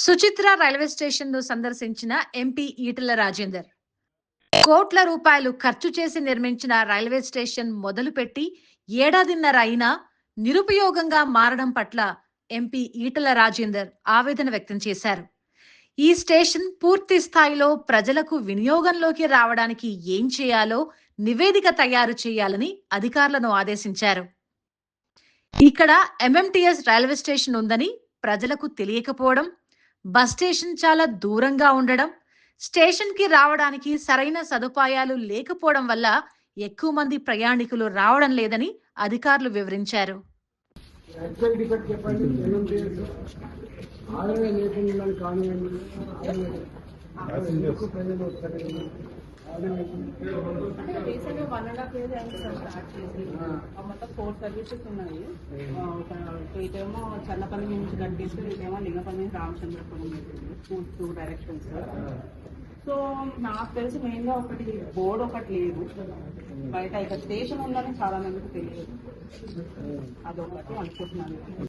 Suchitra railway station ను సందర్శించిన MP Etela Rajender కోట్ల రూపాయలు ఖర్చు చేసి నిర్మించిన రైల్వే స్టేషన్ మొదలుపెట్టి ఏడాదిన్నర అయినా నిరుపయోగంగా మారడం పట్ల ఎంపీ ఈటెల రాజేందర్ ఆవేదన వ్యక్తం చేశారు. ఈ స్టేషన్ పూర్తి స్థాయిలో ప్రజలకు వినియోగంలోకి రావడానికి ఏం చేయాలో నివేదిక తయారు చేయాలని అధికారులను ఆదేశించారు. ఇక్కడ ఎంఎంటీఎస్ రైల్వే స్టేషన్ ఉందని ప్రజలకు తెలియకపోవడం, బస్ స్టేషన్ చాలా దూరంగా ఉండడం, స్టేషన్ కి రావడానికి సరైన సదుపాయాలు లేకపోవడం వల్ల ఎక్కువ మంది ప్రయాణికులు రావడం లేదని అధికారులు వివరించారు. రీసెంట్ 1.5 years అయింది సార్ స్టార్ట్ చేసి. మొత్తం 4 సర్వీసెస్ ఉన్నాయి. ఇటేమో చల్లపల్లి నుంచి కట్టేసి, ఇటేమో లింగపల్లి నుంచి రామచంద్రపురం 2 డైరెక్షన్స్. సో నాకు తెలిసి మెయిన్గా ఒకటి బోర్డు ఒకటి లేదు బయట. ఇక స్టేషన్ ఉందని చాలా మందికి తెలియదు, అదొకటి అనుకుంటున్నాను.